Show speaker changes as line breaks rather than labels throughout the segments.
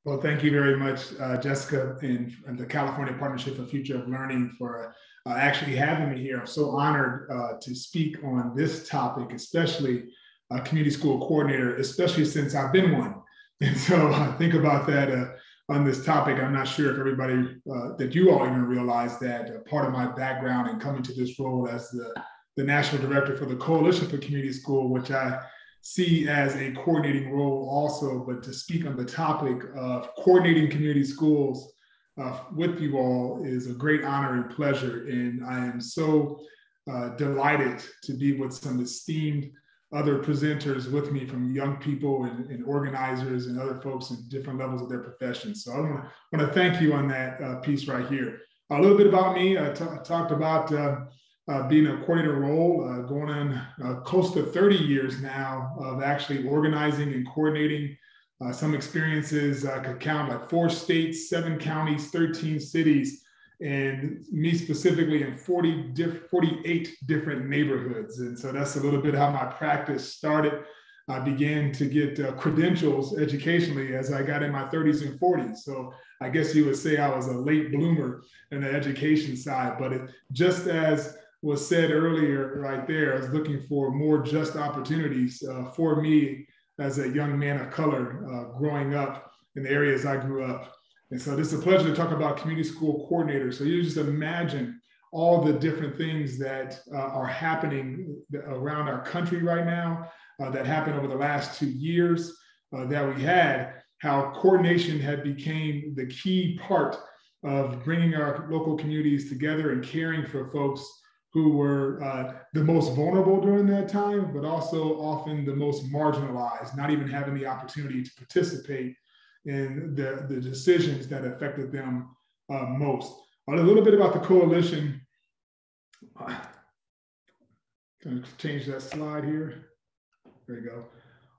Well, thank you very much, Jessica, and the California Partnership for Future of Learning for actually having me here. I'm so honored to speak on this topic, especially community school coordinator, especially since I've been one. And so I think about that on this topic. I'm not sure if everybody, that you all even realize that part of my background in coming to this role as the National Director for the Coalition for Community School, which I see as a coordinating role also, but to speak on the topic of coordinating community schools with you all is a great honor and pleasure. And I am so delighted to be with some esteemed other presenters with me, from young people and organizers and other folks in different levels of their professions. So I want to thank you on that piece right here. A little bit about me. I talked about being a coordinator role, going on close to 30 years now of actually organizing and coordinating. Some experiences I could count, like 4 states, 7 counties, 13 cities, and me specifically in 48 different neighborhoods. And so that's a little bit how my practice started. I began to get credentials educationally as I got in my 30s and 40s. So I guess you would say I was a late bloomer in the education side, but just as was said earlier right there, I was looking for more just opportunities for me as a young man of color growing up in the areas I grew up. And so this is a pleasure to talk about community school coordinators. So you just imagine all the different things that are happening around our country right now, that happened over the last 2 years that we had, how coordination had became the key part of bringing our local communities together and caring for folks who were the most vulnerable during that time, but also often the most marginalized, not even having the opportunity to participate in the decisions that affected them most. A little bit about the coalition. Going to change that slide here. There you go.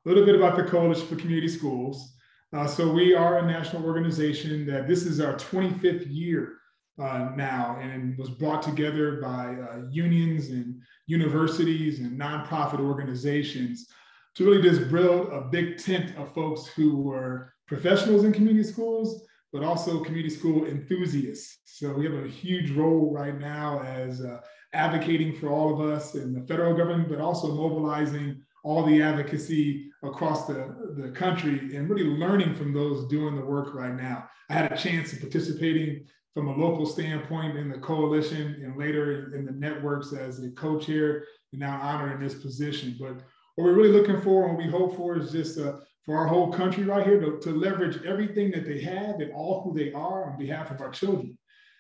A little bit about the Coalition for Community Schools. So we are a national organization that this is our 25th year now, and was brought together by unions and universities and nonprofit organizations to really just build a big tent of folks who were professionals in community schools, but also community school enthusiasts. So we have a huge role right now as advocating for all of us in the federal government, but also mobilizing all the advocacy across the country and really learning from those doing the work right now. I had a chance of participating from a local standpoint in the coalition and later in the networks as a co-chair, and now honored in this position. But what we're really looking for and what we hope for is just for our whole country right here to leverage everything that they have and all who they are on behalf of our children.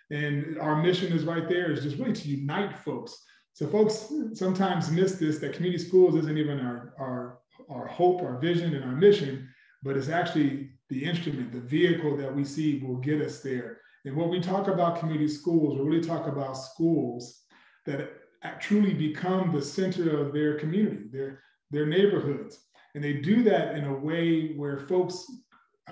And our mission is right there, is just really to unite folks. So folks sometimes miss this, that community schools isn't even our hope, our vision, and our mission, but it's actually the instrument, the vehicle that we see will get us there. And when we talk about community schools, we really talk about schools that truly become the center of their community, their neighborhoods. And they do that in a way where folks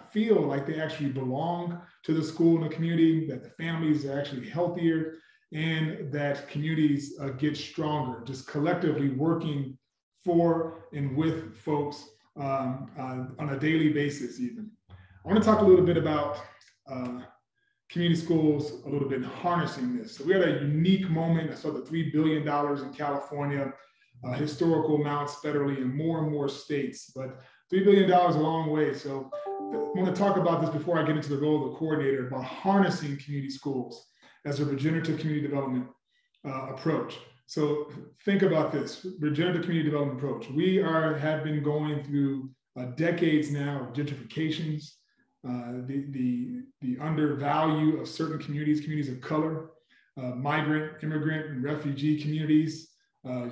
feel like they actually belong to the school and the community, that the families are actually healthier, and that communities get stronger, just collectively working for and with folks on a daily basis even. I want to talk a little bit about community schools, a little bit harnessing this. So we had a unique moment. I saw the $3 billion in California, historical amounts federally in more and more states, but $3 billion is a long way. So I want to talk about this before I get into the role of the coordinator, about harnessing community schools as a regenerative community development approach. So think about this, regenerative community development approach. We have been going through decades now of gentrifications, the undervalue of certain communities of color, migrant, immigrant, and refugee communities,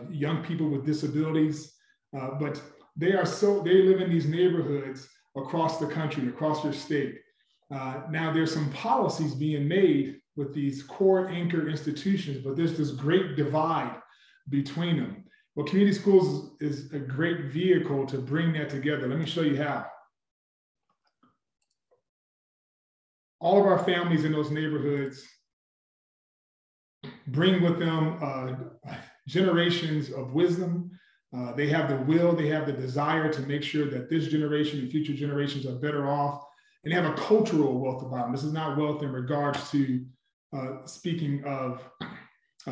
young people with disabilities, but they live in these neighborhoods across the country, across your state. Now there's some policies being made with these core anchor institutions, but there's this great divide between them. Well, community schools is a great vehicle to bring that together. Let me show you how. All of our families in those neighborhoods bring with them generations of wisdom. They have the will, they have the desire to make sure that this generation and future generations are better off. and they have a cultural wealth about them. This is not wealth in regards to speaking of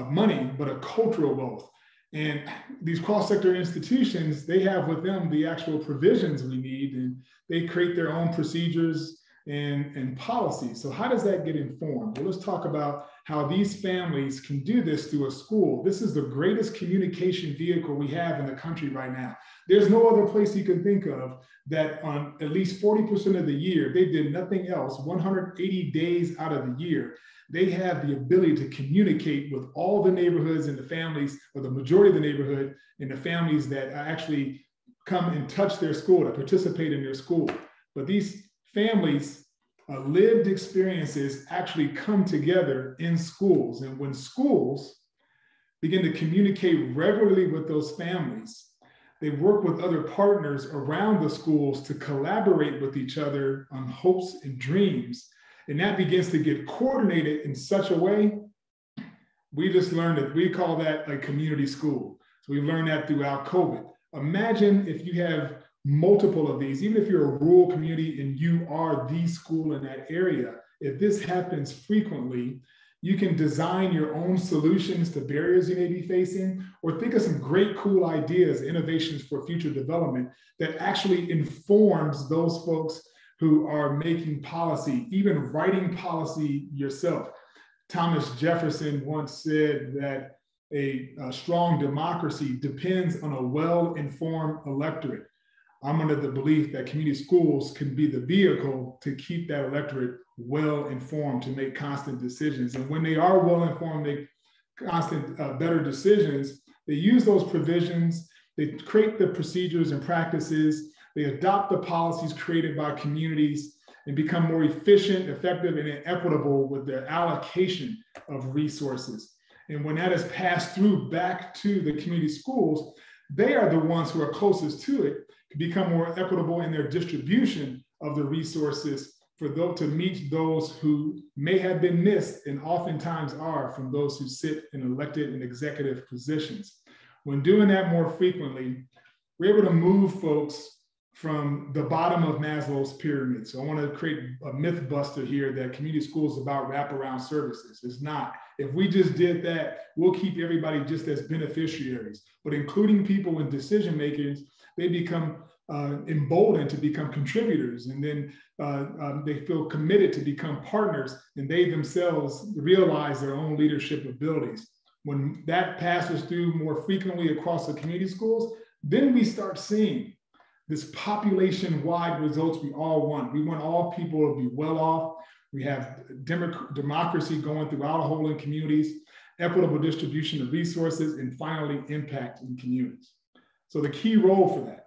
money, but a cultural wealth. And these cross-sector institutions, they have with them the actual provisions we need, and they create their own procedures and policies. So how does that get informed? Well, let's talk about how these families can do this through a school. This is the greatest communication vehicle we have in the country right now. There's no other place you can think of that on at least 40% of the year, they did nothing else, 180 days out of the year, they have the ability to communicate with all the neighborhoods and the families, or the majority of the neighborhood and the families that actually come and touch their school, to participate in their school. But these families' lived experiences actually come together in schools. And when schools begin to communicate regularly with those families, they work with other partners around the schools to collaborate with each other on hopes and dreams. And that begins to get coordinated in such a way, we just learned that we call that a community school. So we learned that throughout COVID. Imagine if you have multiple of these, even if you're a rural community and you are the school in that area, if this happens frequently, you can design your own solutions to barriers you may be facing, or think of some great, cool ideas, innovations for future development that actually informs those folks who are making policy, even writing policy yourself. Thomas Jefferson once said that a strong democracy depends on a well-informed electorate. I'm under the belief that community schools can be the vehicle to keep that electorate well-informed, to make constant decisions. And when they are well-informed, make constant better decisions, they use those provisions, they create the procedures and practices, they adopt the policies created by communities, and become more efficient, effective, and equitable with their allocation of resources. And when that is passed through back to the community schools, they are the ones who are closest to it to become more equitable in their distribution of the resources for those to meet those who may have been missed, and oftentimes are, from those who sit in elected and executive positions. When doing that more frequently, we're able to move folks from the bottom of Maslow's pyramid. So I want to create a myth buster here that community schools is about wraparound services. It's not. If we just did that, we'll keep everybody just as beneficiaries. But including people in decision makers, they become emboldened to become contributors, and then they feel committed to become partners, and they themselves realize their own leadership abilities. When that passes through more frequently across the community schools, then we start seeing this population-wide results we all want. We want all people to be well off. We have democracy going throughout a whole in communities, equitable distribution of resources, and finally, impact in communities. So the key role for that,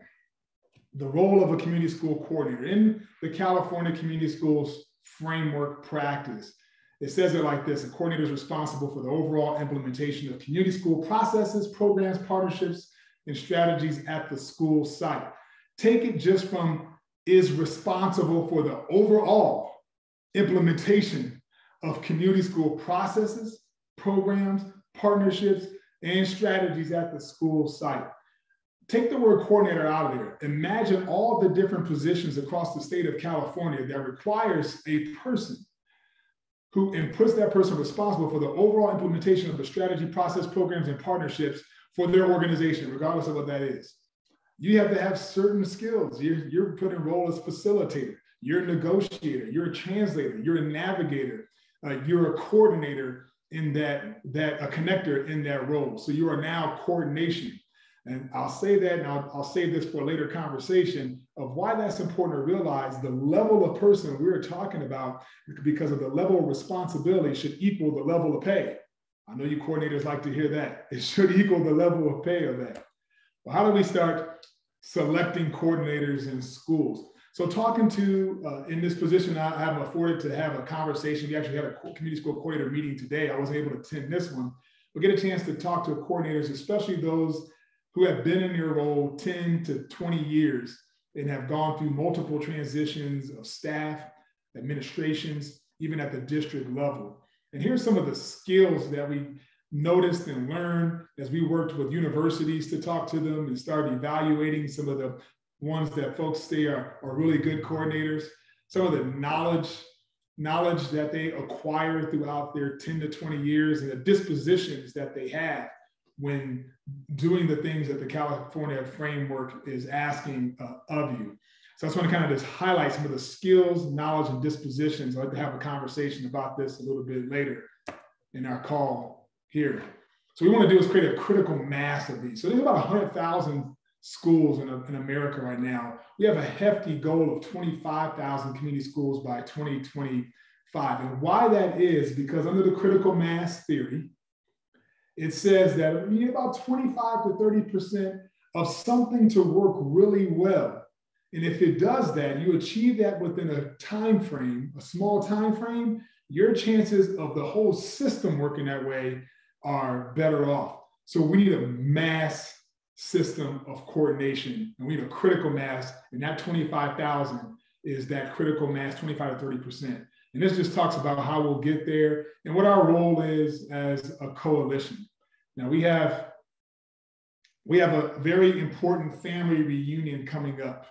the role of a community school coordinator in the California Community Schools Framework practice, it says it like this: a coordinator is responsible for the overall implementation of community school processes, programs, partnerships, and strategies at the school site. Take it just from is responsible for the overall implementation of community school processes, programs, partnerships, and strategies at the school site. Take the word coordinator out of there. Imagine all the different positions across the state of California that requires a person who, and puts that person responsible for the overall implementation of the strategy, process, programs, and partnerships for their organization, regardless of what that is. You have to have certain skills. You're put in role as facilitator, you're a negotiator, you're a translator, you're a navigator, you're a coordinator in that a connector in that role. So you are now coordination. And I'll say that, and I'll save this for a later conversation of why that's important to realize. The level of person we're talking about, because of the level of responsibility, should equal the level of pay. I know you coordinators like to hear that. It should equal the level of pay of that. Well, how do we start selecting coordinators in schools? So talking to, in this position, I'm afforded to have a conversation. We actually had a community school coordinator meeting today. I wasn't able to attend this one, but get a chance to talk to coordinators, especially those who have been in your role 10 to 20 years and have gone through multiple transitions of staff, administrations, even at the district level. And here's some of the skills that we noticed and learned as we worked with universities to talk to them and start evaluating some of the ones that folks say are really good coordinators. some of the knowledge that they acquire throughout their 10 to 20 years and the dispositions that they have when doing the things that the California framework is asking of you. So I just want to kind of just highlight some of the skills, knowledge, and dispositions. I'd like to have a conversation about this a little bit later in our call here. So what we want to do is create a critical mass of these. So there's about 100,000 schools in America right now. We have a hefty goal of 25,000 community schools by 2025. And why that is because under the critical mass theory, it says that you need about 25 to 30% of something to work really well. And if it does that, you achieve that within a time frame, a small time frame, your chances of the whole system working that way are better off. So we need a mass system of coordination, and we need a critical mass, and that 25,000 is that critical mass, 25 to 30%. And this just talks about how we'll get there and what our role is as a coalition. Now we have a very important family reunion coming up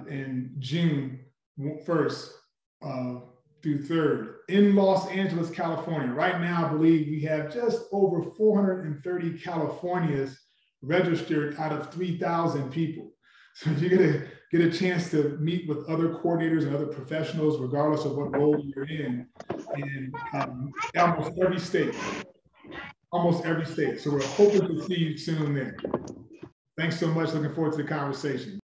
in June 1st through 3rd in Los Angeles, California. Right now, I believe we have just over 430 Californians registered out of 3,000 people. So you're gonna get a chance to meet with other coordinators and other professionals, regardless of what role you're in almost every state. So we're hoping to see you soon there. Thanks so much. Looking forward to the conversation.